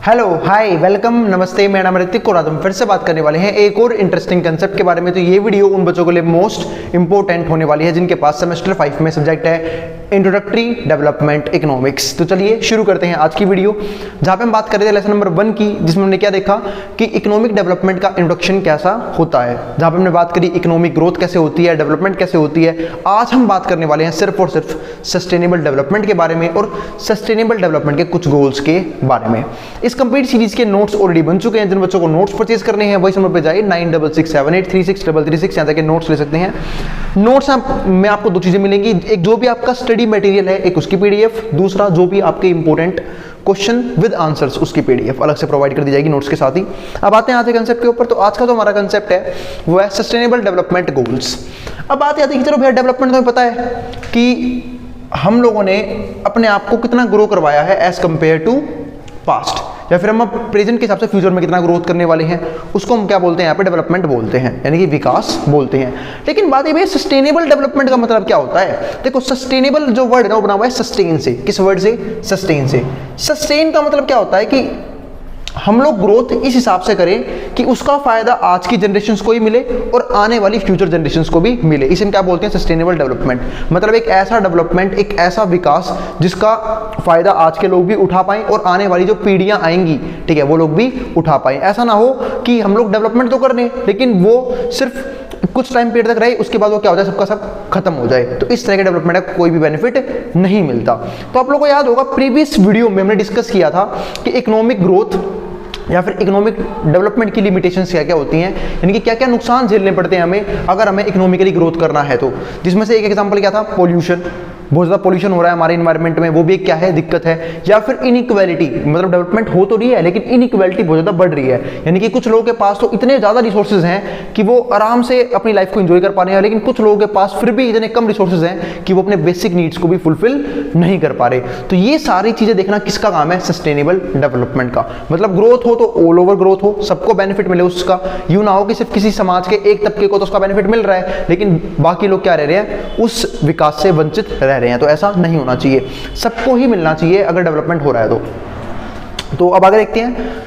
Hello hi welcome नमस्ते, मेरा नाम ऋतिक और आज हम फिर से बात करने वाले हैं एक और इंटरेस्टिंग कंसेप्ट के बारे में। तो ये वीडियो उन बच्चों के लिए मोस्ट इंपॉर्टेंट होने वाली है जिनके पास सेमेस्टर 5 में सब्जेक्ट है इंट्रोडक्टरी डेवलपमेंट इकोनॉमिक्स। तो चलिए शुरू करते हैं आज की वीडियो, जहां पे हम बात कर रहे थे लेसन नंबर 1 की, जिसमें हमने क्या देखा कि इकोनॉमिक डेवलपमेंट का इंट्रोडक्शन कैसा होता है, जहां पे हमने बात करी इकोनॉमिक ग्रोथ कैसे होती है, डेवलपमेंट कैसे होती है। आज हम बात करने वाले हैं सिर्फ और सिर्फ सस्टेनेबल डेवलपमेंट के बारे में और सस्टेनेबल डेवलपमेंट के कुछ गोल्स के बारे में। इस कंप्लीट सीरीज के नोट्स ऑलरेडी बन चुके हैं। जिन बच्चों को नोट्स परचेज करने हैं वही नंबर पे जाइए 9667836336 यहां जाके नोट्स ले सकते हैं। नोट्स में आपको दो चीजें मिलेंगी, एक जो भी आपका स्टडी मटेरियल है एक उसकी पीडीएफ, दूसरा जो भी आपके इंपॉर्टेंट क्वेश्चन विद आंसर्स उसकी पीडीएफ अलग से प्रोवाइड कर दी जाएगी नोट्स के साथ ही। अब आते हैं आज के कंसेप्ट के ऊपर। तो आज का जो हमारा कंसेप्ट है वो है सस्टेनेबल डेवलपमेंट गोल्स। अब बात आती है कि चलो भैया डेवलपमेंट तो हमें पता है कि हम लोगों ने अपने आप को कितना ग्रो करवाया है एज कंपेयर टू पास्ट, या फिर हम प्रेजेंट के हिसाब से फ्यूचर में कितना ग्रोथ करने वाले हैं, उसको हम क्या बोलते हैं यहाँ पे डेवलपमेंट बोलते हैं, यानी कि विकास बोलते हैं। लेकिन बात ये सस्टेनेबल डेवलपमेंट का मतलब क्या होता है। देखो सस्टेनेबल जो वर्ड है ना वो बना हुआ है सस्टेन से। किस वर्ड से? सस्टेन से। सस्टेन का मतलब क्या होता है कि हम लोग ग्रोथ इस हिसाब से करें कि उसका फायदा आज की जनरेशंस को ही मिले और आने वाली फ्यूचर जनरेशंस को भी मिले। इसे हम क्या बोलते हैं? Sustainable development. मतलब एक ऐसा डेवलपमेंट, एक ऐसा विकास जिसका फायदा आज के लोग भी उठा पाएं और आने वाली जो पीढ़ियां आएंगी, ठीक है, वो लोग भी उठा पाएं। ऐसा ना हो कि हम लोग डेवलपमेंट तो कर लें लेकिन वो सिर्फ कुछ टाइम पीरियड तक रहे, उसके बाद वो क्या हो जाए, सबका सब खत्म हो जाए। तो इस तरह के डेवलपमेंट का कोई भी बेनिफिट नहीं मिलता। तो आप लोगों को याद होगा प्रीवियस वीडियो में हमने डिस्कस किया था कि इकोनॉमिक ग्रोथ या फिर इकोनॉमिक डेवलपमेंट की लिमिटेशंस क्या क्या होती हैं, यानी कि क्या क्या नुकसान झेलने पड़ते हैं हमें अगर हमें इकोनॉमिकली ग्रोथ करना है। तो जिसमें से एक एग्जांपल क्या था? पोल्यूशन। बहुत ज़्यादा पोल्यूशन हो रहा है हमारे इन्वायरमेंट में, वो भी एक क्या है, दिक्कत है। या फिर इनइक्वालिटी, मतलब डेवलपमेंट हो तो रही है लेकिन इनइक्वालिटी बहुत ज़्यादा बढ़ रही है, यानी कि कुछ लोगों के पास तो इतने ज़्यादा रिसोर्सेज हैं कि वो आराम से अपनी लाइफ को एंजॉय कर पा रहे हैं, लेकिन कुछ लोगों के पास फिर भी इतने कम रिसोर्सेज हैं कि वो अपने बेसिक नीड्स को भी फुलफिल नहीं कर पा रहे। तो ये सारी चीज़ें देखना किसका काम है? सस्टेनेबल डेवलपमेंट का। मतलब ग्रोथ हो तो ऑल ओवर ग्रोथ हो, सबको बेनिफिट मिले उसका। यूँ ना हो कि सिर्फ किसी समाज के एक तबके को तो उसका बेनिफिट मिल रहा है लेकिन बाकी लोग क्या रह रहे हैं, उस विकास से वंचित रह रहे हैं। तो ऐसा नहीं होना चाहिए, सबको ही मिलना चाहिए अगर डेवलपमेंट हो रहा है तो अब आगे देखते हैं।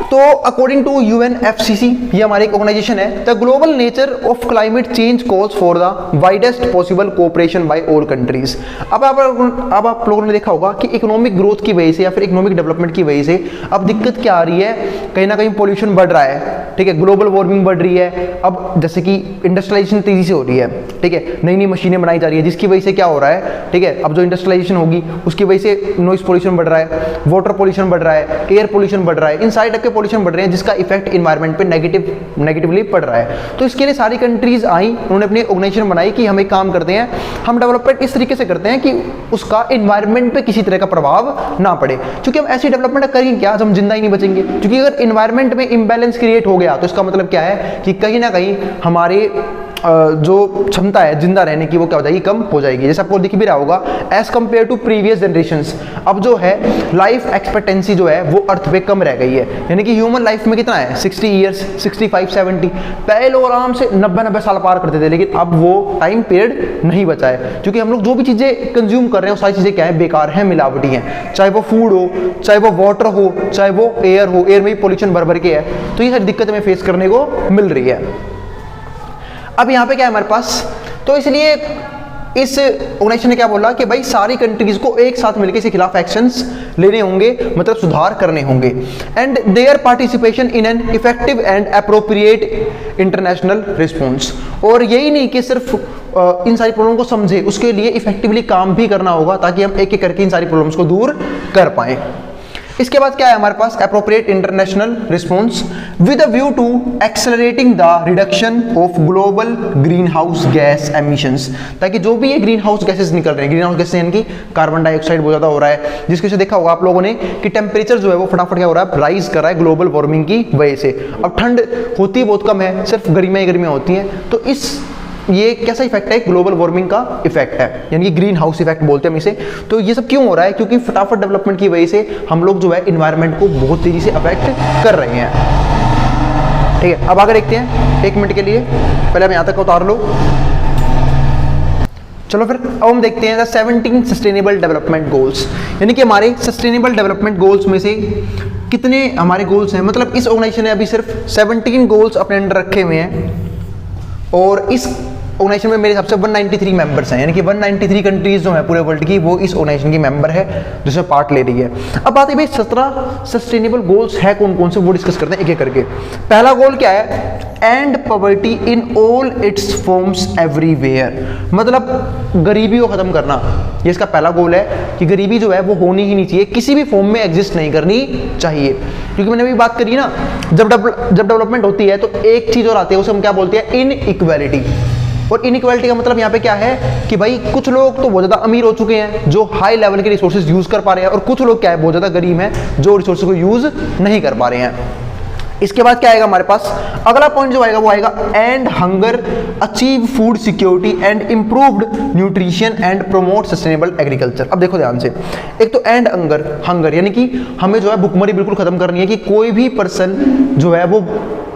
तो अकॉर्डिंग टू UNFCCC, ये हमारी एक ऑर्गेनाइजेशन है, the global nature of climate change calls for the widest possible cooperation by all countries. अब आप लोगों ने देखा होगा कि इकोनॉमिक ग्रोथ की वजह से या फिर इकोनॉमिक डेवलपमेंट की वजह से अब दिक्कत क्या आ रही है, कहीं ना कहीं पॉल्यूशन बढ़ रहा है, ठीक है, ग्लोबल वार्मिंग बढ़ रही है। अब जैसे कि इंडस्ट्रियलाइजेशन तेजी से हो रही है, ठीक है, नई नई मशीनें बनाई जा रही है, जिसकी वजह से क्या हो रहा है, ठीक है, अब जो इंडस्ट्रियलाइजेशन होगी उसकी वजह से नॉइस पॉल्यूशन बढ़ रहा है, वाटर पॉल्यूशन बढ़ रहा है, एयर पॉल्यूशन बढ़ रहा है, इन सारे टाइप के पॉल्यूशन बढ़ रहे हैं जिसका इफेक्ट इन्वायरमेंट पे नेगेटिवली पड़ रहा है। तो इसके लिए सारी कंट्रीज आई, उन्होंने अपनी ऑर्गेनाइजेशन बनाई कि हम एक काम करते हैं, हम डेवलपमेंट इस तरीके से करते हैं कि उसका इन्वायरमेंट पे किसी तरह का प्रभाव ना पड़े। क्योंकि हम ऐसी डेवलपमेंट करेंगे क्या, हम जिंदा ही नहीं बचेंगे। क्योंकि अगर इन्वायरमेंट में इंबैलेंस क्रिएट हो गया तो इसका मतलब क्या है कि कहीं ना कहीं हमारे जो क्षमता है जिंदा रहने की वो क्या हो जाएगी, कम हो जाएगी। जैसे आपको दिख भी रहा होगा as compare to previous generations, अब जो है लाइफ एक्सपेक्टेंसी जो है वो अर्थ पे कम रह गई है। यानी कि ह्यूमन लाइफ में कितना है, 60 ईयर्स, 65, 70। पहले लोग आराम से 90 साल पार करते थे, लेकिन अब वो टाइम पीरियड नहीं बचा है। क्योंकि हम लोग जो भी चीज़ें कंज्यूम कर रहे हैं वो सारी चीज़ें क्या है, बेकार हैं, मिलावटी हैं। चाहे वो फूड हो, चाहे वो वाटर हो, चाहे वो एयर हो, एयर में भी पॉल्यूशन भर भर के है। तो ये सारी दिक्कतें हमें फेस करने को मिल रही है। अब यहाँ पे क्या है हमारे पास, तो इसलिए इस ऑर्गेनाइजेशन ने क्या बोला कि भाई सारी कंट्रीज को एक साथ मिलकर इसके खिलाफ एक्शंस लेने होंगे, मतलब सुधार करने होंगे। And their participation in an effective and appropriate international response. और यही नहीं कि सिर्फ इन सारी प्रॉब्लम को समझे, उसके लिए इफेक्टिवली काम भी करना होगा ताकि हम एक एक करके इन सारी प्रॉब्लम्स को दूर कर पाएं। इसके बाद क्या है हमारे पास, appropriate international response with a view to accelerating the reduction of global greenhouse gas emissions, ताकि जो भी ये ग्रीन हाउस गैसेस निकल रहे हैं, ग्रीन हाउस गैसेस यानी कि कार्बन डाइऑक्साइड बहुत ज़्यादा हो रहा है, जिसकी वजह से देखा होगा आप लोगों ने कि टेम्परेचर जो है वो फटाफट क्या हो रहा है, राइज कर रहा है ग्लोबल वार्मिंग की वजह से। अब ठंड होती बहुत कम है, सिर्फ गर्मियाँ ही गर्मियाँ होती हैं। तो इस ये कैसा इफेक्ट है, ग्लोबल वार्मिंग का इफेक्ट है, यानी कि ग्रीन हाउस इफेक्ट बोलते हैं हम इसे। तो ये सब क्यों हो रहा है, क्योंकि फटाफट डेवलपमेंट की वजह से हम लोग जो है इन्वायरमेंट को बहुत तेजी से अफेक्ट कर रहे हैं। ठीक है, अब आगे देखते हैं 1 मिनट के लिए, पहले हम यहाँ तक उतार लो। चलो फिर अब हम देखते हैं 17 सस्टेनेबल डेवलपमेंट गोल्स, यानी कि हमारे सस्टेनेबल डेवलपमेंट गोल्स में से कितने हमारे गोल्स हैं, मतलब इस ऑर्गेनाइजेशन ने अभी सिर्फ 17 गोल्स अपने अंडर रखे हुए हैं और इस ऑर्गेनाइजेशन में मेरे हिसाब से 193 मेंबर्स हैं, यानी कि 193 कंट्रीज जो है पूरे वर्ल्ड की वो इस ऑर्गेनाइजेशन की मेंबर है जिसमें पार्ट ले रही है। अब बात है भाई 17 सस्टेनेबल गोल्स है कौन कौन से, वो डिस्कस करते हैं एक एक करके। पहला गोल क्या है, and poverty in all it's forms everywhere, मतलब गरीबी को खत्म करना, ये इसका पहला गोल है कि गरीबी जो है वो होनी ही नहीं चाहिए, किसी भी फॉर्म में एग्जिस्ट नहीं करनी चाहिए। क्योंकि मैंने अभी बात करी ना, जब डेवलपमेंट होती है तो एक चीज और आती है, उसे हम क्या बोलते हैं, इनइक्वालिटी। और इनइक्वालिटी का मतलब यहाँ पे क्या है कि भाई कुछ लोग तो बहुत ज्यादा अमीर हो चुके हैं जो हाई लेवल के रिसोर्सेज यूज कर पा रहे हैं, और कुछ लोग क्या है बहुत ज्यादा गरीब हैं जो रिसोर्सेज को यूज नहीं कर पा रहे हैं। इसके बाद क्या आएगा हमारे पास, अगला पॉइंट जो आएगा वो आएगा and hunger, achieve food security and improved nutrition and promote sustainable agriculture. अब देखो ध्यान से, एक तो एंड हंगर यानी कि हमें जो है भुखमरी बिल्कुल खत्म करनी है, कि कोई भी पर्सन जो है वो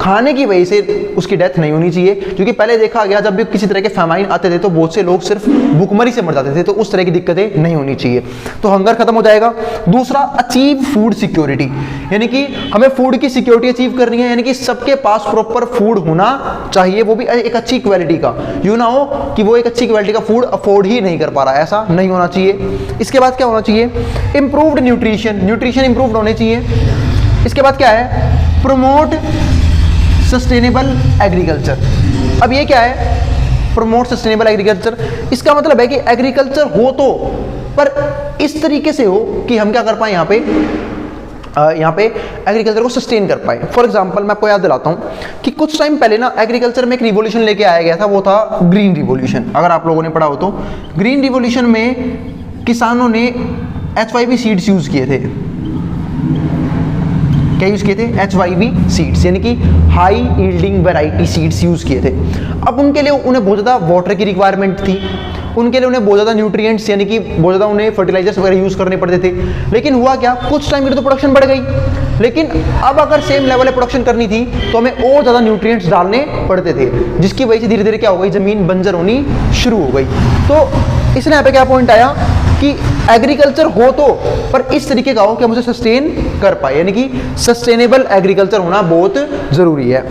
खाने की वजह से उसकी डेथ नहीं होनी चाहिए। क्योंकि पहले देखा गया जब भी किसी तरह के फैमाइन आते थे तो बहुत से लोग सिर्फ भुखमरी से मर जाते थे, तो उस तरह की दिक्कतें नहीं होनी चाहिए, तो हंगर खत्म हो जाएगा। दूसरा, अचीव फूड सिक्योरिटी, यानी कि हमें फूड की सिक्योरिटी अचीव करनी है, यानी कि सबके पास प्रॉपर फूड होना चाहिए, वो भी एक अच्छी क्वालिटी का। यूं ना हो कि वो एक अच्छी क्वालिटी का फूड अफोर्ड ही नहीं कर पा रहा है, ऐसा नहीं होना चाहिए। इसके बाद क्या होना चाहिए, इंप्रूव्ड न्यूट्रिशन इंप्रूव्ड होने चाहिए। इसके बाद क्या है, प्रमोट सस्टेनेबल एग्रीकल्चर। अब ये क्या है, प्रमोट सस्टेनेबल एग्रीकल्चर, इसका मतलब है कि एग्रीकल्चर हो तो, पर इस तरीके से हो कि हम क्या कर पाए, यहाँ पे एग्रीकल्चर को सस्टेन कर पाए। फॉर एग्जांपल मैं आपको याद दिलाता हूँ कि कुछ टाइम पहले ना एग्रीकल्चर में एक रिवॉल्यूशन लेके आया गया था, वो था ग्रीन रिवॉल्यूशन। अगर आप लोगों ने पढ़ा हो तो ग्रीन रिवॉल्यूशन में किसानों ने HYV सीड्स यूज किए थे। क्या यूज किए थे, HYV सीड्स, यानी कि high yielding variety seeds use किए थे। अब उनके लिए उन्हें बहुत ज़्यादा वाटर की रिक्वायरमेंट थी, उनके लिए उन्हें बहुत ज़्यादा न्यूट्रिएंट्स यानी कि बहुत ज़्यादा उन्हें फर्टिलाइजर्स वगैरह यूज़ करने पड़ते थे। लेकिन हुआ क्या, कुछ टाइम के लिए तो प्रोडक्शन बढ़ गई, लेकिन अब अगर सेम लेवल पे प्रोडक्शन करनी थी तो हमें और ज़्यादा न्यूट्रिएंट्स डालने पड़ते थे, जिसकी वजह से धीरे धीरे क्या हो गई, ज़मीन बंजर होनी शुरू हो गई। तो इसलिए यहाँ पे क्या पॉइंट आया कि एग्रीकल्चर हो तो, पर इस तरीके का हो कि हम उसे सस्टेन कर पाए, यानी कि सस्टेनेबल एग्रीकल्चर होना बहुत ज़रूरी है।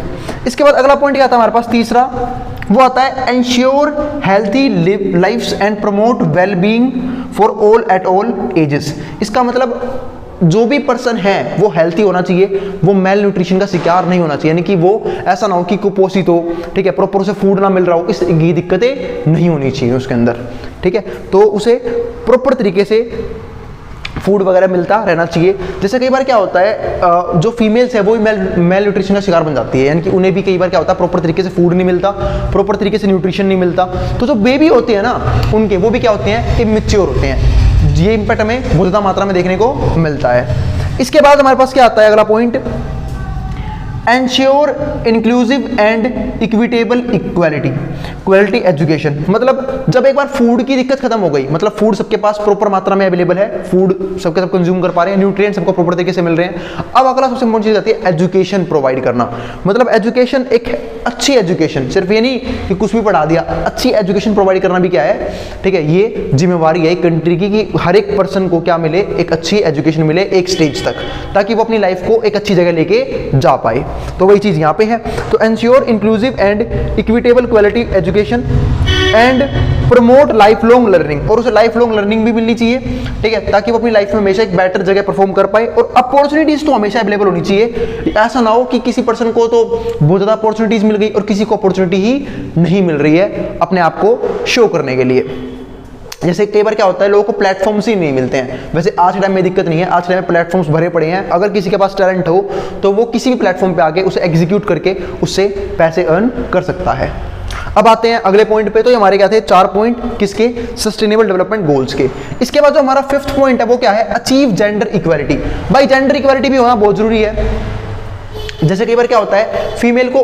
इसके बाद अगला पॉइंट क्या आता है हमारे पास, तीसरा, वो आता है ensure healthy lifes and promote well being for all at all ages. इसका मतलब जो भी पर्सन है वो हेल्थी होना चाहिए, वो मेल न्यूट्रिशन का शिकार नहीं होना चाहिए, यानी कि वो ऐसा ना हो कि कुपोषित हो, ठीक है, प्रॉपर उसे फूड ना मिल रहा हो, इस ये दिक्कतें नहीं होनी चाहिए उसके अंदर, ठीक है। तो उसे प्रॉपर तरीके से फूड वगैरह मिलता रहना चाहिए। जैसे कई बार क्या होता है, जो फीमेल्स है वो मेल न्यूट्रिशन का शिकार बन जाती है, यानी कि उन्हें भी कई बार क्या होता है, प्रॉपर तरीके से फूड नहीं मिलता, प्रॉपर तरीके से न्यूट्रिशन नहीं मिलता। तो जो बेबी होते हैं ना उनके, वो भी क्या होते हैं, इमेच्योर होते हैं। ये इंपैक्ट हमें बहुत ज़्यादा मात्रा में देखने को मिलता है। इसके बाद हमारे पास क्या आता है, अगला point, ensure inclusive and equitable equality quality education. मतलब जब एक बार फूड की दिक्कत खत्म हो गई, मतलब फूड सबके पास प्रॉपर मात्रा में अवेलेबल है, फूड सबके सब कंज्यूम कर पा रहे हैं, न्यूट्रिएंट्स सबको प्रॉपर तरीके से मिल रहे हैं, अब अगला सबसे इंपॉर्टेंट चीज आती है एजुकेशन प्रोवाइड करना। मतलब एजुकेशन, एक अच्छी एजुकेशन, सिर्फ ये नहीं कि कुछ भी पढ़ा दिया, अच्छी एजुकेशन प्रोवाइड करना भी क्या है, ठीक है, ये जिम्मेवारी है एक कंट्री की कि हर एक पर्सन को क्या मिले, एक अच्छी एजुकेशन मिले एक स्टेज तक, ताकि वो अपनी लाइफ को एक अच्छी जगह लेके जा पाए। तो वही चीज यहाँ पे है। तो ensure inclusive and equitable quality education and promote life long learning, और उसे लाइफ लॉन्ग लर्निंग भी मिलनी चाहिए, ठीक है, ताकि वो अपनी लाइफ में हमेशा एक बेटर जगह परफॉर्म कर पाए। और अपॉर्चुनिटीज तो हमेशा अवेलेबल होनी चाहिए, ऐसा ना हो कि किसी पर्सन को तो बहुत ज्यादा अपॉर्चुनिटीज मिल गई और किसी को अपॉर्चुनिटी ही नहीं मिल रही है अपने आप को शो करने के लिए। जैसे कई बार क्या होता है, लोगों को प्लेटफॉर्म्स ही नहीं मिलते हैं। वैसे आज के टाइम में दिक्कत नहीं है, आज के टाइम में प्लेटफॉर्म्स भरे पड़े हैं, अगर किसी के पास टैलेंट हो तो वो किसी भी प्लेटफॉर्म पे आके उसे एग्जीक्यूट करके उससे पैसे अर्न कर सकता है। अब आते हैं अगले पॉइंट पे। तो ये हमारे क्या थे, 4 पॉइंट किसके, सस्टेनेबल डेवलपमेंट गोल्स के। इसके बाद जो हमारा 5th पॉइंट है वो क्या है, अचीव जेंडर इक्वालिटी। भाई जेंडर इक्वालिटी भी होना बहुत जरूरी है। जैसे कई बार क्या होता है, फीमेल को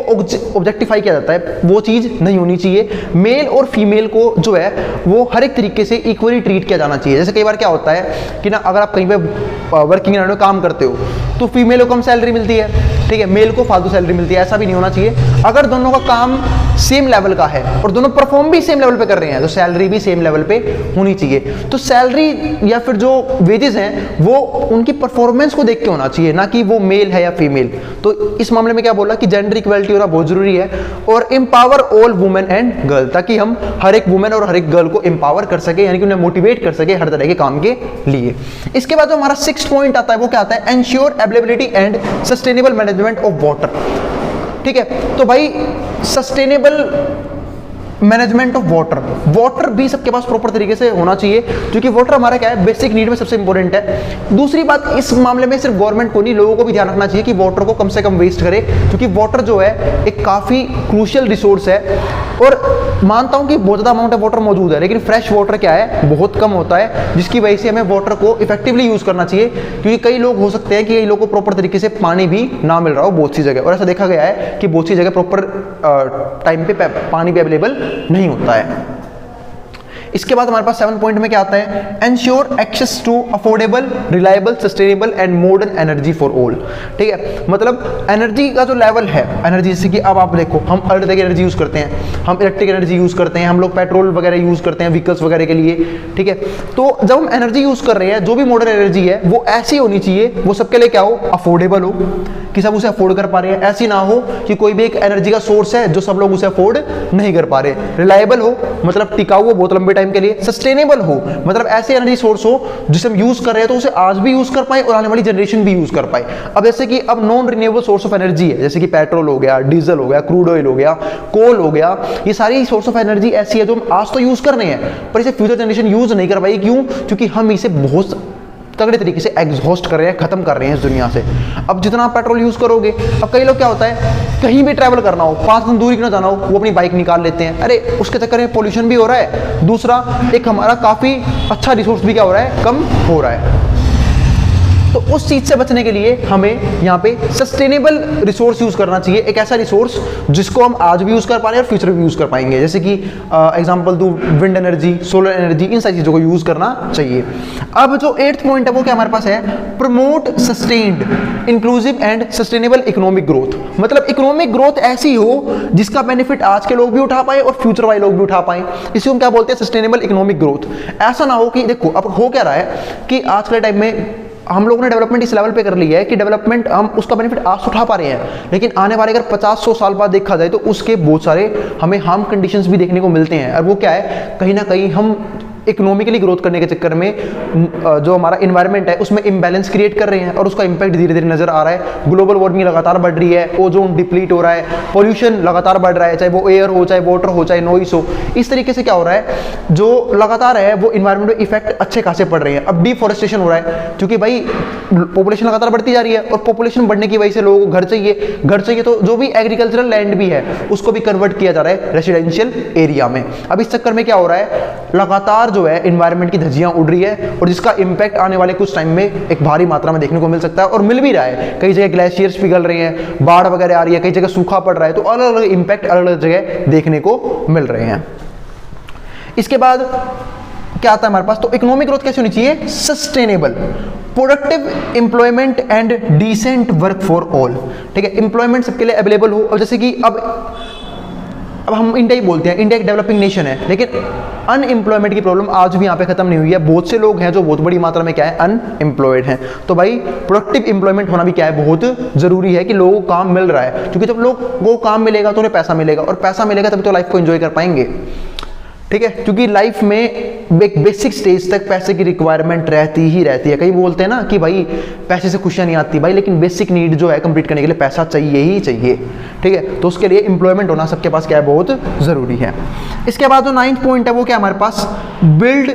ऑब्जेक्टिफाई किया जाता है, वो चीज नहीं होनी चाहिए। मेल और फीमेल को जो है वो हर एक तरीके से इक्वली ट्रीट किया जाना चाहिए। जैसे कई बार क्या होता है कि ना, अगर आप कहीं पे वर्किंग एनवायरनमेंट में काम करते हो तो फीमेल को कम सैलरी मिलती है, ठीक है, मेल को फालतू सैलरी मिलती है। ऐसा भी नहीं होना चाहिए। अगर दोनों का काम सेम लेवल का है और दोनों परफॉर्म भी सेम लेवल पे कर रहे हैं तो सैलरी भी सेम लेवल पे होनी चाहिए। तो सैलरी या फिर जो वेजेस हैं वो उनकी परफॉर्मेंस को देख के होना चाहिए, ना कि वो मेल है या फीमेल। तो इस मामले में क्या बोला कि जेंडर इक्वलिटी होना बहुत जरूरी है और empower all women and girl, ताकि हम हर एक वुमेन और हर एक गर्ल को एम्पावर कर सके, यानी कि उन्हें मोटिवेट कर सके हर तरह के काम के लिए। इसके बाद जो हमारा 6th पॉइंट आता है वो क्या आता है, ensure availability and sustainable management of water. ठीक है, तो भाई sustainable management of water, water भी सबके पास प्रॉपर तरीके से होना चाहिए, क्योंकि वाटर हमारा क्या है, बेसिक नीड में सबसे इंपॉर्टेंट है। दूसरी बात, इस मामले में सिर्फ गवर्नमेंट को नहीं, लोगों को भी ध्यान रखना चाहिए कि वाटर को कम से कम वेस्ट करे, क्योंकि वाटर जो है एक काफ़ी क्रूशियल रिसोर्स है। और मानता हूं कि बहुत ज़्यादा अमाउंट ऑफ वाटर मौजूद है, लेकिन फ्रेश वाटर क्या है, बहुत कम होता है, जिसकी वजह से हमें वाटर को इफेक्टिवली यूज़ करना चाहिए। क्योंकि कई लोग हो सकते हैं कि कई लोगों को प्रॉपर तरीके से पानी भी ना मिल रहा हो बहुत सी जगह, और ऐसा देखा गया है कि बहुत सी जगह प्रॉपर टाइम पे पानी भी अवेलेबल नहीं होता है। इसके बाद हमारे पास 7 पॉइंट में क्या आता है, ensure access to affordable, reliable, sustainable and modern energy for all. ठीक है, मतलब एनर्जी का जो लेवल है, एनर्जी जैसे कि अब आप देखो, हम अलग तरह की एनर्जी यूज़ करते हैं, हम इलेक्ट्रिक एनर्जी यूज़ करते हैं, हम लोग पेट्रोल वगैरह यूज़ करते हैं व्हीकल्स वगैरह के लिए। ठीक है, तो जब हम एनर्जी यूज़ कर रहे हैं, जो भी मॉडर्न एनर्जी है वो ऐसी होनी चाहिए, वो सबके लिए क्या हो, अफोर्डेबल हो, कि सब उसे अफोर्ड कर पा रहे हैं। ऐसी ना हो कि कोई भी एक एनर्जी का सोर्स है जो सब लोग उसे अफोर्ड नहीं कर पा रहे। रिलायबल हो, मतलब टिकाऊ हो बहुत लंबे टाइम के लिए। सस्टेनेबल हो, मतलब ऐसे एनर्जी सोर्स हो जिसे हम यूज कर रहे हैं तो उसे आज भी यूज कर पाए और आने वाली जनरेशन भी यूज कर पाए। अब जैसे कि अब non renewable source of energy है, जैसे कि पेट्रोल हो गया, डीजल हो गया, क्रूड ऑयल हो गया, कोल हो गया, ये सारी सोर्स ऑफ एनर्जी ऐसी है जो हम आज तो यूज कर रहे हैं पर इसे फ्यूचर जनरेशन यूज नहीं कर पाएगी। क्यों? क्योंकि हम इसे बहुत तगड़े तरीके से एग्जॉस्ट कर रहे हैं, खत्म कर रहे हैं इस दुनिया से। अब जितना आप पेट्रोल यूज करोगे, अब कई लोग क्या होता है, कहीं भी ट्रैवल करना हो, 5 दिन दूरी क्यों जाना हो, वो अपनी बाइक निकाल लेते हैं। अरे उसके चक्कर में पोल्यूशन भी हो रहा है, दूसरा एक हमारा काफी अच्छा रिसोर्स भी क्या हो रहा है, कम हो रहा है। तो उस चीज से बचने के लिए हमें यहाँ पे सस्टेनेबल रिसोर्स यूज करना चाहिए, एक ऐसा रिसोर्स जिसको हम आज भी यूज कर पा रहे हैं और फ्यूचर में भी यूज कर पाएंगे। जैसे कि एग्जांपल दूं, विंड एनर्जी, सोलर एनर्जी, इन सारी चीजों को यूज करना चाहिए। अब जो 8th पॉइंट है वो क्या हमारे पास है, promote sustained, inclusive and sustainable economic growth. मतलब इकोनॉमिक ग्रोथ ऐसी हो जिसका बेनिफिट आज के लोग भी उठा पाए और फ्यूचर वाले लोग भी उठा पाए। इसे हम क्या बोलते हैं, सस्टेनेबल इकोनॉमिक ग्रोथ। ऐसा ना हो कि देखो अब हो क्या रहा है कि आज के टाइम में हम लोगों ने डेवलपमेंट इस लेवल पे कर लिया है कि डेवलपमेंट हम उसका बेनिफिट आज उठा पा रहे हैं, लेकिन आने वाले अगर 50-100 साल बाद देखा जाए तो उसके बहुत सारे हमें हार्म कंडीशंस भी देखने को मिलते हैं। और वो क्या है, कहीं ना कहीं हम इकोनॉमिकली ग्रोथ करने के चक्कर में जो हमारा इन्वायरमेंट है उसमें इम्बैलेंस क्रिएट कर रहे हैं और उसका इंपैक्ट धीरे धीरे नजर आ रहा है। ग्लोबल वार्मिंग लगातार बढ़ रही है, ओजोन डिप्लीट हो रहा है, पोल्यूशन लगातार बढ़ रहा है, चाहे वो एयर हो, चाहे वाटर हो, चाहे नॉइस हो। इस तरीके से क्या हो रहा है, जो लगातार है वो इन्वायरमेंट में इफेक्ट अच्छे खासे पड़ रहे हैं। अब डिफॉरेस्टेशन हो रहा है क्योंकि भाई पॉपुलेशन लगातार बढ़ती जा रही है और पॉपुलेशन बढ़ने की वजह से लोगों को घर चाहिए, तो जो भी एग्रीकल्चरल लैंड भी है उसको भी कन्वर्ट किया जा रहा है रेसिडेंशियल एरिया में। अब इस चक्कर में क्या हो रहा है, लगातार जो है एनवायरनमेंट की धज्जियां उड़ रही है और जिसका इंपैक्ट आने वाले कुछ टाइम में एक भारी मात्रा में देखने को मिल सकता है और मिल भी रहा है। कई जगह ग्लेशियर्स पिघल रहे हैं, बाढ़ वगैरह आ रही है, कई जगह सूखा पड़ रहा है, तो अलग अलग इंपैक्ट अलग अलग जगह देखने को मिल रहे हैं। इसके बाद क्या आता है हमारे पास, तो इकोनॉमिक ग्रोथ कैसे होनी चाहिए, sustainable, productive employment and decent work for all. ठीक है, एम्प्लॉयमेंट सबके लिए अवेलेबल हो। और जैसे कि अब हम इंडिया ही बोलते हैं, इंडिया एक डेवलपिंग नेशन है, लेकिन अनएम्प्लॉयमेंट की प्रॉब्लम आज भी यहाँ पे खत्म नहीं हुई है। बहुत से लोग हैं जो बहुत बड़ी मात्रा में क्या है, अनएम्प्लॉयड हैं। तो भाई प्रोडक्टिव एम्प्लॉयमेंट होना भी क्या है, बहुत जरूरी है कि लोगों को काम मिल रहा है, क्योंकि जब लोगों को काम मिलेगा तो उन्हें पैसा मिलेगा और पैसा मिलेगा तभी तो लाइफ को एंजॉय कर पाएंगे। ठीक है, क्योंकि लाइफ में एक बेसिक स्टेज तक पैसे की रिक्वायरमेंट रहती ही रहती है। कई बोलते हैं ना कि भाई पैसे से खुशियां नहीं आती, भाई लेकिन बेसिक नीड जो है कंप्लीट करने के लिए पैसा चाहिए ही चाहिए। ठीक है, तो उसके लिए एम्प्लॉयमेंट होना सबके पास क्या है, बहुत जरूरी है। इसके बाद जो 9th पॉइंट है वो क्या हमारे पास, बिल्ड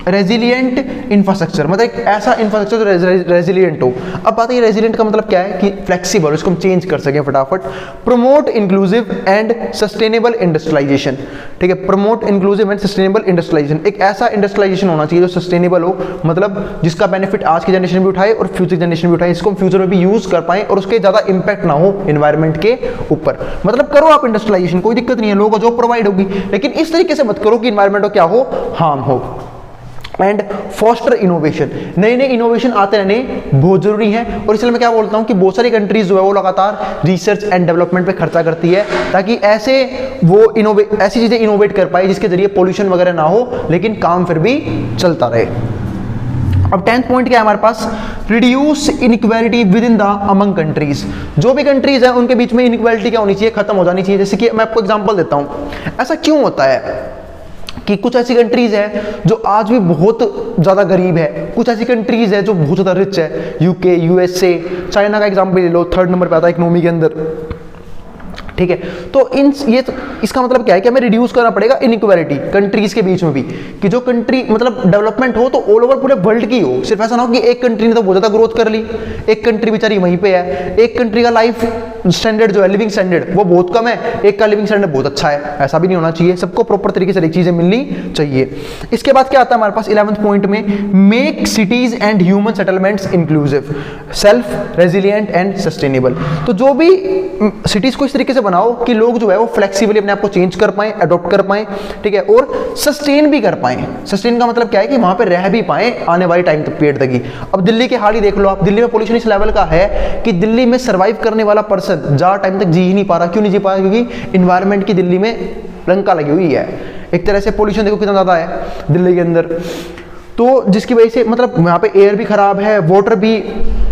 रेजिलिएंट इंफ्रास्ट्रक्चर, मतलब एक ऐसा इंफ्रास्ट्रक्चर जो रेजिलिएंट हो। अब बात है रेजिलिएंट का मतलब क्या है कि फ्लेक्सिबल, इसको हम चेंज कर सकें फटाफट। Promote inclusive and sustainable industrialisation. ठीक है, promote inclusive and sustainable industrialisation, एक ऐसा इंडस्ट्रियलाइजेशन होना चाहिए जो सस्टेनेबल हो, मतलब जिसका बेनिफिट आज की जनरेशन भी उठाए और फ्यूचर जनरेशन भी उठाए, इसको हम फ्यूचर में भी यूज कर पाए और उसके ज्यादा इंपैक्ट ना हो एनवायरमेंट के ऊपर। मतलब करो आप इंडस्ट्रियलाइजेशन, कोई दिक्कत नहीं है, लोगों को जॉब प्रोवाइड होगी, लेकिन इस तरीके से मत करो कि एनवायरमेंट को क्या हो, हार्म हो। And foster innovation. नए नए इनोवेशन आते रहने बहुत जरूरी है, और इसलिए मैं क्या बोलता हूं कि बहुत सारी कंट्रीज जो है वो लगातार रिसर्च एंड डेवलपमेंट पे खर्चा करती है, ताकि ऐसे वो ऐसी चीजें इनोवेट कर पाए जिसके जरिए पोल्यूशन वगैरह ना हो, लेकिन काम फिर भी चलता रहे। अब 10th पॉइंट क्या है हमारे पास, reduce inequality within the among countries. जो भी कंट्रीज है उनके बीच में इनइक्वालिटी क्या होनी चाहिए, खत्म हो जानी चाहिए। जैसे कि मैं आपको एग्जांपल देता हूं, ऐसा क्यों होता है कि कुछ ऐसी कंट्रीज है जो आज भी बहुत ज्यादा गरीब है, कुछ ऐसी कंट्रीज है जो बहुत ज्यादा रिच है, यूके, यूएसए, चाइना का एग्जांपल ले लो, 3rd नंबर पे आता है इकोनॉमी के अंदर, ठीक है। तो इसका मतलब क्या है कि हमें रिड्यूस करना पड़ेगा इनइक्वालिटी कंट्रीज के बीच में भी, कि जो कंट्री मतलब डेवलपमेंट हो तो ऑल ओवर पूरे वर्ल्ड की हो, सिर्फ ऐसा ना हो कि एक कंट्री ने तो बहुत ज्यादा ग्रोथ कर ली, एक कंट्री बेचारी वहीं पे है, एक कंट्री का लाइफ स्टैंडर्ड जो है, लिविंग स्टैंडर्ड वो बहुत कम है, एक का लिविंग स्टैंडर्ड बहुत अच्छा है, ऐसा भी नहीं होना चाहिए। सबको प्रॉपर तरीके से चीजें मिलनी चाहिए। इसके बाद क्या आता है हमारे पास 11th पॉइंट में, make cities and human settlements inclusive, self resilient and sustainable. तो जो भी सिटीज को इस तरीके से बनाओ कि लोग जो है वो फ्लेक्सिबली अपने आप को चेंज कर पाए, अडॉप्ट कर पाए, ठीक है, और सस्टेन भी कर पाए। सस्टेन का मतलब क्या है कि वहां पे रह भी पाए आने वाली टाइम तक, पीरियड तक ही। अब दिल्ली के हाल ही देख लो आप, दिल्ली में पोल्यूशन इस लेवल का है कि दिल्ली में सर्वाइव करने वाला पर्सन ज्यादा टाइम तक जी ही नहीं पा रहा। क्यों नहीं जी पा रहा? क्योंकि इन्वायरमेंट की दिल्ली में लंका लगी हुई है। एक तरह से पोल्यूशन देखो कितना ज्यादा है दिल्ली के अंदर, तो जिसकी वजह से मतलब यहाँ पे एयर भी खराब है, वाटर भी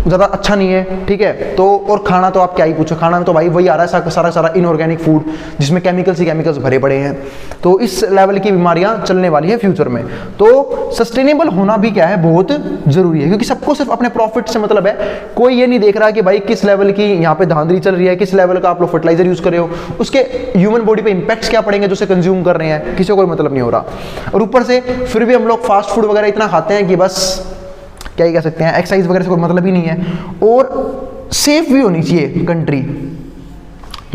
ज़्यादा अच्छा नहीं है, ठीक है। तो और खाना तो आप क्या ही पूछो, खाना में तो भाई वही आ रहा है सारा इनऑर्गेनिक फूड जिसमें केमिकल्स ही केमिकल्स भरे पड़े हैं। तो इस लेवल की बीमारियां चलने वाली है फ्यूचर में। तो सस्टेनेबल होना भी क्या है, बहुत जरूरी है, क्योंकि सबको सिर्फ अपने प्रॉफिट से मतलब है। कोई ये नहीं देख रहा कि भाई किस लेवल की यहाँ पे धांधली चल रही है, किस लेवल का आप लोग फर्टिलाइजर यूज कर रहे हो, उसके ह्यूमन बॉडी पे इंपैक्ट्स क्या पड़ेंगे जो उसे कंज्यूम कर रहे हैं, किसी को कोई मतलब नहीं हो रहा। और ऊपर से फिर भी हम लोग फास्ट फूड वगैरह इतना खाते हैं कि बस क्या ही कह सकते हैं, एक्सरसाइज वगैरह से कोई मतलब ही नहीं है। और सेफ भी होनी चाहिए कंट्री,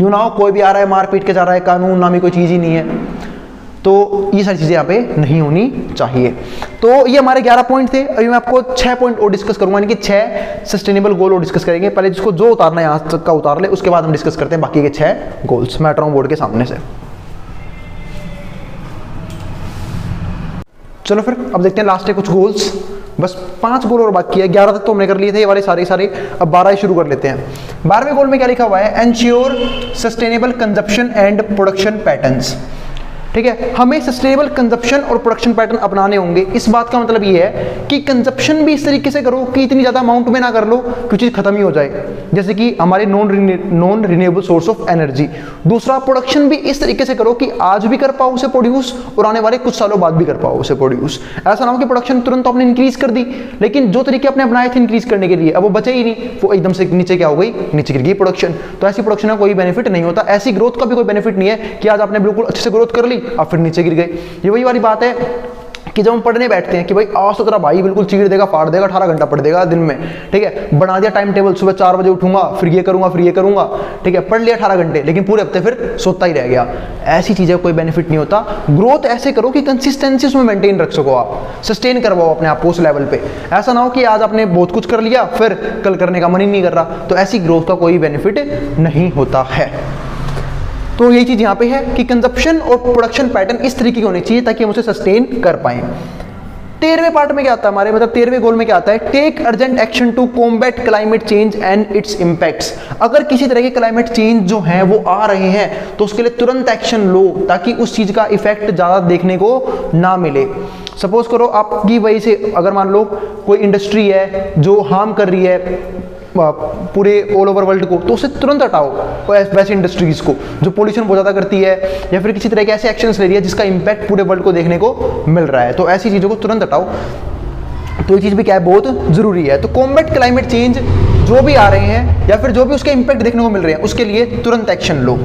यू ना कोई भी आ रहा है मार पीट के जा रहा है, कानून नामी कोई चीज़ ही नहीं है। तो ये सारी चीज़ें यहाँ पे नहीं होनी चाहिए। तो ये हमारे 11 पॉइंट थे। अभी मैं आपको 6 पॉइंट और डिस्कस करूंगा, यानी कि 6 सस्टेनेबल गोल और डिस्कस करेंगे। पहले जिसको जो उतारना है यहाँ तक का उतार ले, उसके बाद हम डिस्कस करते हैं बाकी के 6 गोल्स। मैं हट रहा हूँ बोर्ड के सामने से। चलो फिर अब देखते हैं लास्ट है कुछ गोल्स, बस 5 गोल और बाकी है। 11 तक तो हमने कर लिए थे ये वाले सारे, अब 12 ही शुरू कर लेते हैं। 12वें गोल में क्या लिखा हुआ है, ensure sustainable consumption and production patterns, ठीक है। हमें सस्टेनेबल कंजप्शन और प्रोडक्शन पैटर्न अपनाने होंगे। इस बात का मतलब ये है कि कंजप्शन भी इस तरीके से करो कि इतनी ज्यादा अमाउंट में ना कर लो कि चीज खत्म ही हो जाए, जैसे कि हमारे non renewable source of energy. दूसरा, प्रोडक्शन भी इस तरीके से करो कि आज भी कर पाओ उसे प्रोड्यूस और आने वाले कुछ सालों बाद भी कर पाओ उसे प्रोड्यूस। ऐसा ना हो कि प्रोडक्शन तुरंत आपने इंक्रीज कर दी, लेकिन जो तरीके आपने अपनाए थे इंक्रीज करने के लिए अब वो बचे ही नहीं, वो एकदम से नीचे क्या हो गई, नीचे गिर गई प्रोडक्शन। तो ऐसी प्रोडक्शन का कोई बेनिफिट नहीं होता, ऐसी ग्रोथ का भी कोई बेनिफिट नहीं है कि आज आपने बिल्कुल अच्छे से ग्रोथ कर ली अब फिर नीचे गिर गए। ये वही वाली बात है कि जब हम पढ़ने बैठते हैं कि भाई आज तो तेरा भाई बिल्कुल चीड़ देगा, फाड़ देगा, 18 घंटा पढ़ देगा दिन में, ठीक है। बना दिया टाइम टेबल, सुबह 4 बजे उठूंगा, फिर ये करूंगा, ठीक है। पढ़ लिया 18 घंटे, लेकिन पूरे हफ्ते फिर सोता ही रह गया। ऐसी चीजें कोई बेनिफिट नहीं होता। ग्रोथ ऐसे करो कि कंसिस्टेंसी उसमें मेंटेन रख सको, आप सस्टेन करवाओ अपने आप को उस लेवल पे। ऐसा ना हो कि आज आपने बहुत कुछ कर लिया फिर कल करने का मन ही नहीं कर रहा, तो ऐसी ग्रोथ का कोई बेनिफिट नहीं होता है। तो यही चीज यहाँ पे है कि कंजप्शन और प्रोडक्शन पैटर्न इस तरीके की होनी चाहिए ताकि हम उसे सस्टेन कर पाए। 13वें पार्ट में क्या आता है हमारे, मतलब 13वें गोल में क्या आता है, take urgent action to combat climate change and its impacts. अगर किसी तरह के क्लाइमेट चेंज जो है वो आ रहे हैं तो उसके लिए तुरंत एक्शन लो ताकि उस चीज का इफेक्ट ज्यादा देखने को ना मिले। सपोज करो आपकी वजह से अगर मान लो कोई इंडस्ट्री है जो हार्म कर रही है पूरे ऑल ओवर वर्ल्ड को, तो उसे तुरंत हटाओ वैसे इंडस्ट्रीज को जो पोल्यूशन बहुत ज़्यादा करती है या फिर किसी तरह के ऐसे एक्शंस ले रही है जिसका इंपैक्ट पूरे वर्ल्ड को देखने को मिल रहा है। तो ऐसी चीज़ों को तुरंत हटाओ। तो ये चीज़ भी क्या है, बहुत ज़रूरी है। तो कॉम्बैट क्लाइमेट चेंज जो भी आ रहे हैं या फिर जो भी उसके इंपैक्ट देखने को मिल रहे हैं उसके लिए तुरंत एक्शन लो।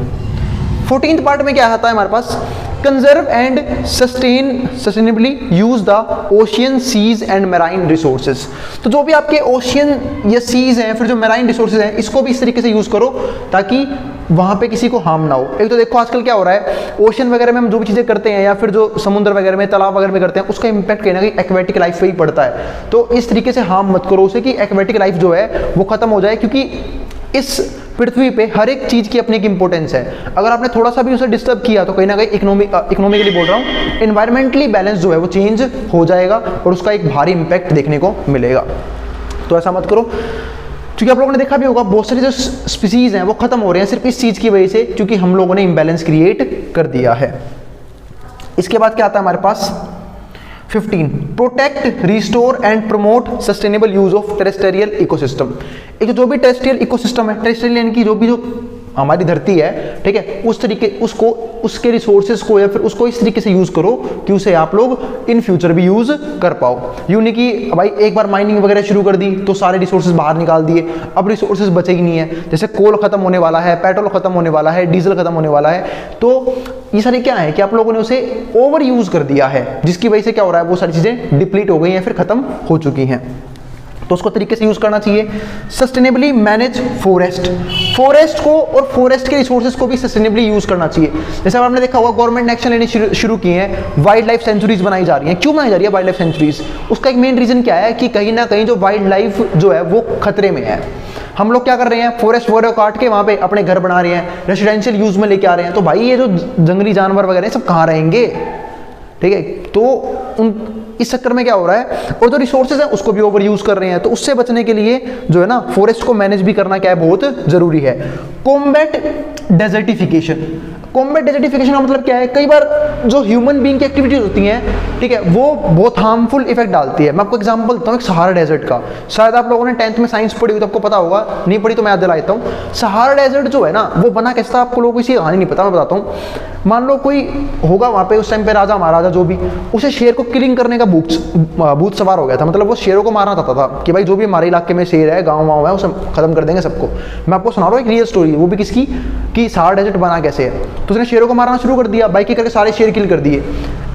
14th पार्ट में क्या आता है हमारे पास, conserve and sustainably use the ocean, seas and marine resources. तो जो भी आपके ओशियन या सीज हैं, फिर जो मैराइन रिसोर्सेज हैं, इसको भी इस तरीके से यूज करो ताकि वहां पे किसी को हार्म ना हो। एक तो देखो आजकल क्या हो रहा है, ओशन वगैरह में हम जो भी चीजें करते हैं या फिर जो समुद्र वगैरह में, तालाब वगैरह में करते हैं, उसका इंपैक्ट कहीं ना कहीं एक्वेटिक लाइफ पे ही पड़ता है। तो इस तरीके से हार्म मत करो उसे कि एक्वेटिक लाइफ जो है वो खत्म हो जाए, क्योंकि इस पृथ्वी पे हर एक चीज़ की अपनी एक इंपॉर्टेंस है। अगर आपने थोड़ा सा भी उसे डिस्टर्ब किया तो कहीं ना कहीं इकोनॉमिकली बोल रहा हूँ, एनवायरमेंटली बैलेंस जो है वो चेंज हो जाएगा और उसका एक भारी इंपैक्ट देखने को मिलेगा। तो ऐसा मत करो, क्योंकि आप लोगों ने देखा भी होगा बहुत सारी जो स्पीसीज हैं वो खत्म हो रहे हैं सिर्फ इस चीज़ की वजह से, क्योंकि हम लोगों ने इम्बैलेंस क्रिएट कर दिया है। इसके बाद क्या आता है हमारे पास 15, protect, restore and promote sustainable use of terrestrial ecosystem. एक जो भी टेरेस्ट्रियल इकोसिस्टम है, टेरेस्ट्रियल यानी कि जो हमारी धरती है, ठीक है, उस तरीके उसको उसके रिसोर्सेज को या फिर उसको इस तरीके से यूज करो कि उसे आप लोग इन फ्यूचर भी यूज कर पाओ। यूं नहीं कि भाई एक बार माइनिंग वगैरह शुरू कर दी तो सारे रिसोर्सेज बाहर निकाल दिए, अब रिसोर्सेज बचे ही नहीं है। जैसे कोल खत्म होने वाला है, पेट्रोल खत्म होने वाला है, डीजल खत्म होने वाला है, तो ये सारे क्या है कि आप लोगों ने उसे ओवर यूज कर दिया है, जिसकी वजह से क्या हो रहा है, वो सारी चीजें डिप्लीट हो गई हैं, फिर खत्म हो चुकी हैं। तो उसको तरीके से यूज करना चाहिए। सस्टेनेबली मैनेज फॉरेस्ट को और फॉरेस्ट के रिसोर्सेज को भी सस्टेनेबली यूज करना चाहिए। जैसे आपने देखा होगा गवर्नमेंट ने एक्शन लेने शुरू किए हैं, वाइल्ड लाइफ सेंचुरीज बनाई जा रही हैं। क्यों बनाई जा रही है वाइल्ड लाइफ सेंचुरीज? उसका एक मेन रीजन क्या है कि कहीं ना कहीं जो वाइल्ड लाइफ जो है वो खतरे में है। हम लोग क्या कर रहे हैं, फॉरेस्ट वगैरह काट के वहां पे अपने घर बना रहे हैं, रेसिडेंशियल यूज में लेके आ रहे हैं। तो भाई ये जो जंगली जानवर वगैरह सब कहाँ रहेंगे, ठीक है? तो इस चक्कर में क्या हो रहा है, और जो रिसोर्सेज है उसको भी ओवर यूज कर रहे हैं। तो उससे बचने के लिए जो है ना फॉरेस्ट को मैनेज भी करना क्या है, बहुत जरूरी है। Combat desertification. कॉम्बैट डेजर्टिफिकेशन का मतलब क्या है, कई बार जो ह्यूमन बीइंग की एक्टिविटीज होती हैं, ठीक है, वो बहुत हार्मफुल इफेक्ट डालती है। मैं आपको एग्जांपल देता हूँ, एक सहारा डेजर्ट का। शायद आप लोगों ने 10th में साइंस पढ़ी हुई तो आपको पता होगा, नहीं पढ़ी तो मैं याद दिला देता हूँ। सहारा डेजर्ट जो है ना वो बना कैसा था, आपको लोगों को इसी कहानी नहीं पता, मैं बताता हूँ। मान लो कोई होगा वहाँ पे उस टाइम पे राजा महाराजा जो भी, उसे शेर को किलिंग करने का भूत सवार हो गया था। मतलब वो शेरों को मारना चाहता था कि भाई जो भी हमारे इलाके में शेर है, गाँव है, उसे खत्म कर देंगे सबको। मैं आपको सुना रहा हूँ एक रियल स्टोरी, वो भी किसकी, कि सहारा डेजर्ट बना कैसे है। तो उसने शेरों को मारना शुरू कर दिया, बाइक करके सारे शेर किल कर दिए।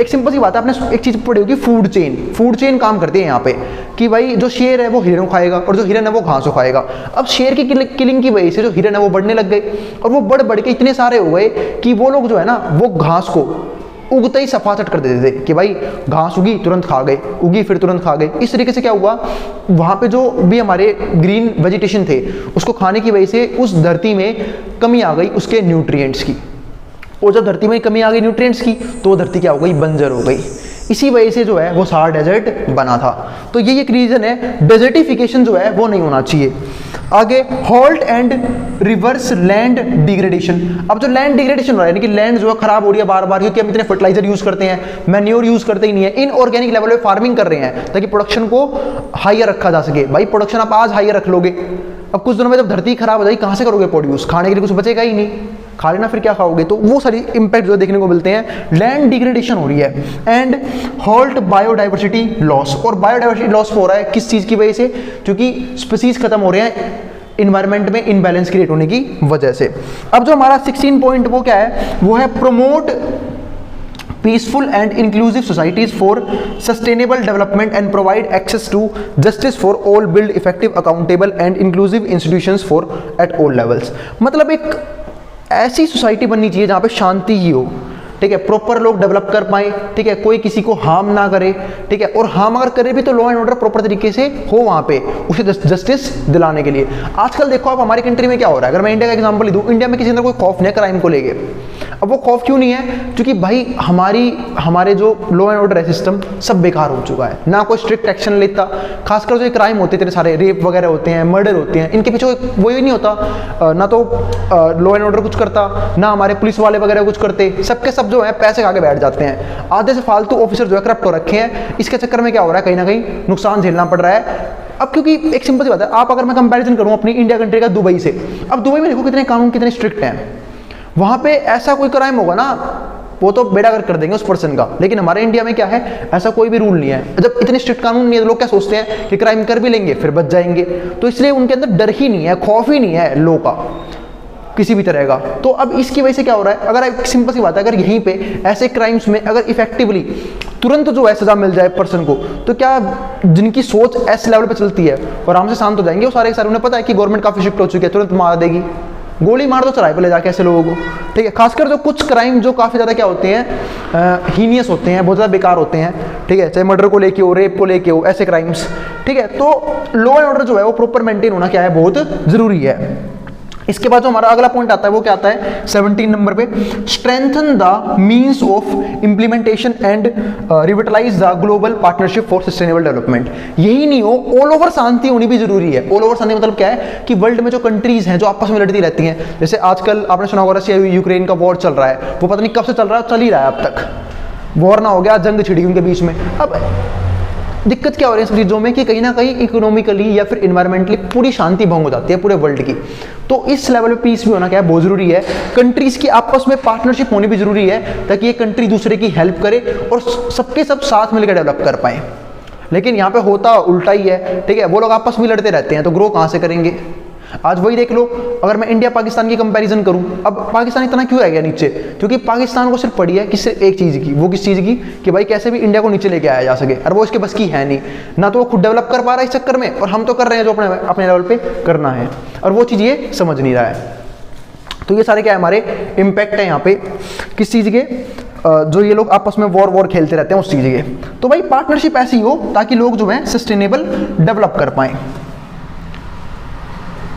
एक सिंपल सी बात है, आपने एक चीज पढ़ी होगी, फूड चेन काम करती है यहाँ पे, कि भाई जो शेर है वो हिरन खाएगा और जो हिरन है वो घास खाएगा। अब शेर की किलिंग की वजह से जो हिरन है वो बढ़ने लग गए, और वो बढ़ के इतने सारे हो गए कि वो लोग जो है ना वो घास को उगते ही सफाचट कर देते थे कि भाई घास उगी तुरंत खा गए, उगी फिर तुरंत खा गए। इस तरीके से क्या हुआ, वहाँ पे जो भी हमारे ग्रीन वेजिटेशन थे उसको खाने की वजह से उस धरती में कमी आ गई उसके न्यूट्रिएंट्स की, और जब धरती में कमी आ गई न्यूट्रिएंट्स की तो वो धरती क्या हो गई, बंजर हो गई। इसी वजह से जो है वो सहारा डेजर्ट बना था। तो ये एक रीजन है, डेजर्टिफिकेशन जो है वो नहीं होना चाहिए। आगे halt and reverse land degradation. अब जो लैंड डिग्रेडेशन हो रहा है, यानी कि लैंड जो है खराब हो रही है बार बार, क्योंकि हम इतने फर्टिलाइजर यूज करते हैं, मैन्योर यूज करते ही नहीं है, इनऑर्गेनिक लेवल पे फार्मिंग कर रहे हैं ताकि प्रोडक्शन को हायर रखा जा सके। भाई प्रोडक्शन आप आज हायर रख लोगे, अब कुछ दिनों में जब धरती खराब हो जाएगी कहाँ से करोगे प्रोड्यूस, खाने के लिए कुछ बचेगा ही नहीं, खा लेना फिर क्या खाओगे। तो वो सारी इंपैक्ट जो देखने को मिलते हैं, लैंड डिग्रेडेशन हो रही है। एंड हॉल्ट बायोडाइवर्सिटी लॉस, और बायोडाइवर्सिटी लॉस हो रहा है किस चीज़ की वजह से, क्योंकि स्पीसीज खत्म हो रहे हैं इन्वायरमेंट में इनबैलेंस क्रिएट होने की वजह से। अब जो हमारा 16 पॉइंट वो क्या है, वो है promote peaceful and inclusive societies for sustainable development and provide access to justice for all, build effective, accountable and inclusive institutions for at all levels। मतलब एक ऐसी सोसाइटी बननी चाहिए जहाँ पे शांति ही हो, ठीक है, प्रॉपर लोग डेवलप कर पाए, ठीक है, कोई किसी को हार्म ना करे, ठीक है, और हार्म अगर करे भी तो लॉ एंड ऑर्डर प्रॉपर तरीके से हो वहाँ पे, उसे जस्टिस दिलाने के लिए। आजकल देखो आप हमारी कंट्री में क्या हो रहा है, अगर मैं इंडिया का एग्जांपल दूं, इंडिया में किसी अंदर कोई खौफ नहीं है क्राइम को लेके। अब वो खौफ क्यों नहीं है, क्योंकि भाई हमारे जो लॉ एंड ऑर्डर है सिस्टम सब बेकार हो चुका है, ना कोई स्ट्रिक्ट एक्शन लेता। खासकर जो क्राइम होते हैं, सारे रेप वगैरह होते हैं, मर्डर होते हैं, इनके पीछे वही नहीं होता, ना तो लॉ एंड ऑर्डर कुछ करता, ना हमारे पुलिस वाले वगैरह कुछ करते, सबके सब जो है पैसे खा के बैठ जाते हैं। आधे से फालतू ऑफिसर जो है करप्ट हो रखे हैं, इसके चक्कर में क्या हो रहा है, कहीं ना कहीं नुकसान झेलना पड़ रहा है। अब क्योंकि एक सिंपल सी बात है, आप अगर मैं कंपैरिजन करूं अपनी इंडिया कंट्री का दुबई से, अब दुबई में देखो कितने कानून कितने स्ट्रिक्ट हैं, वहां पे ऐसा कोई क्राइम होगा ना वो तो बेड़ा गर्क कर देंगे उस पर्सन का। लेकिन हमारे इंडिया में क्या है, ऐसा कोई भी रूल नहीं है। जब इतने स्ट्रिक्ट कानून नहीं है तो लोग क्या सोचते हैं कि क्राइम कर भी लेंगे फिर बच जाएंगे, तो इसलिए उनके अंदर डर ही नहीं है, खौफ ही नहीं है लॉ का किसी भी तरह का। तो अब इसकी वजह से क्या हो रहा है, अगर एक सिंपल सी बात है, अगर यहीं पे ऐसे क्राइम्स में अगर इफेक्टिवली तुरंत जो है सजा मिल जाए पर्सन को, तो क्या जिनकी सोच ऐसे लेवल पे चलती है और आराम से शांत हो जाएंगे वो सारे के सारे। उन्हें पता है कि गवर्नमेंट काफी स्ट्रिक्ट हो चुकी है, तुरंत मार देगी, गोली मार दो चढ़ाई पे ले जाके ऐसे लोगों को, ठीक है। खासकर जो कुछ क्राइम जो काफी ज्यादा क्या होते हैं, हीनियस होते हैं, बहुत ज्यादा बेकार होते हैं, ठीक है, चाहे मर्डर को लेके हो, रेप को लेके हो, ऐसे क्राइम्स, ठीक है। तो लॉ एंड ऑर्डर जो है वो प्रॉपर मेंटेन होना क्या है, बहुत जरूरी है। इसके बाद जो हमारा अगला पॉइंट आता है वो क्या आता है 17 नंबर पे, strengthen the means of implementation and revitalise the global partnership for sustainable development. यही नहीं हो, ऑल ओवर शांति होनी भी जरूरी है। ऑल ओवर शांति मतलब क्या है कि वर्ल्ड में जो कंट्रीज हैं जो आपस में लड़ती रहती हैं, जैसे आजकल आपने सुना होगा रशिया यूक्रेन का वॉर चल रहा है, वो पता नहीं कब से चल रहा है, चल ही रहा है, अब तक वॉर ना हो गया, जंग छिड़ी उनके बीच में। अब दिक्कत क्या हो रही है सब चीज़ों में कि कहीं ना कहीं इकोनॉमिकली या फिर इन्वायरमेंटली पूरी शांति भंग हो जाती है पूरे वर्ल्ड की। तो इस लेवल पे पीस भी होना क्या है बहुत जरूरी है। कंट्रीज की आपस में पार्टनरशिप होनी भी जरूरी है ताकि ये कंट्री दूसरे की हेल्प करे और सबके सब साथ मिलकर डेवलप कर पाए। लेकिन यहाँ पे होता उल्टा ही है, ठीक है, वो लोग आपस में लड़ते रहते हैं तो ग्रो कहाँ से करेंगे। आज वही देख लो, अगर मैं इंडिया पाकिस्तान की कंपैरिजन करूं, अब पाकिस्तान इतना क्यों रह गया नीचे, क्योंकि पाकिस्तान को सिर्फ पड़ी है किस एक चीज़ की, वो किस चीज़ की कि भाई कैसे भी इंडिया को नीचे लेके आया जा सके, और वो इसके बस की है नहीं, ना तो वो खुद डेवलप कर पा रहा है इस चक्कर में, और हम तो कर रहे हैं जो अपने अपने लेवल पे करना है, और वो चीज़ ये समझ नहीं रहा है। तो ये सारे क्या है हमारे इम्पैक्ट है यहाँ पे किस चीज़ के, जो ये लोग आपस में वॉर खेलते रहते हैं उस चीज़ के। तो भाई पार्टनरशिप ऐसी हो ताकि लोग जो है सस्टेनेबल डेवलप कर पाएँ।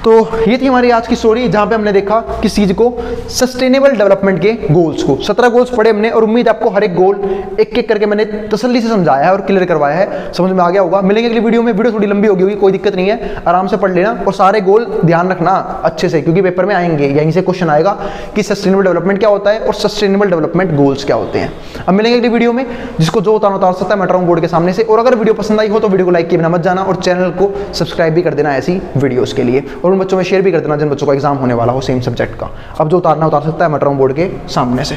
तो ये थी हमारी आज की स्टोरी जहां पे हमने देखा किस चीज को, सस्टेनेबल डेवलपमेंट के गोल्स को। 17 गोल्स पढ़े हमने और उम्मीद आपको हर एक गोल एक एक करके मैंने तसल्ली से समझाया है और क्लियर करवाया है, समझ में आ गया होगा। मिलेंगे अगली वीडियो में, वीडियो थोड़ी लंबी होगी, कोई दिक्कत नहीं है, आराम से पढ़ लेना और सारे गोल ध्यान रखना अच्छे से, क्योंकि पेपर में आएंगे, यहीं से क्वेश्चन आएगा कि सस्टेनेबल डेवलपमेंट क्या होता है और सस्टेनेबल डेवलपमेंट गोल्स क्या होते हैं। अब मिलेंगे अगली वीडियो में, जिसको जो उतार सकता है मैं उतारूंगा बोर्ड के सामने से। और अगर वीडियो पसंद आई हो तो वीडियो को लाइक किए बिना मत जाना और चैनल को सब्सक्राइब भी कर देना ऐसी वीडियोस के लिए, और उन बच्चों में शेयर भी कर देना जिन बच्चों का एग्जाम होने वाला हो सेम सब्जेक्ट का। अब जो उतारना उतार सकता है मैं बोर्ड के सामने से।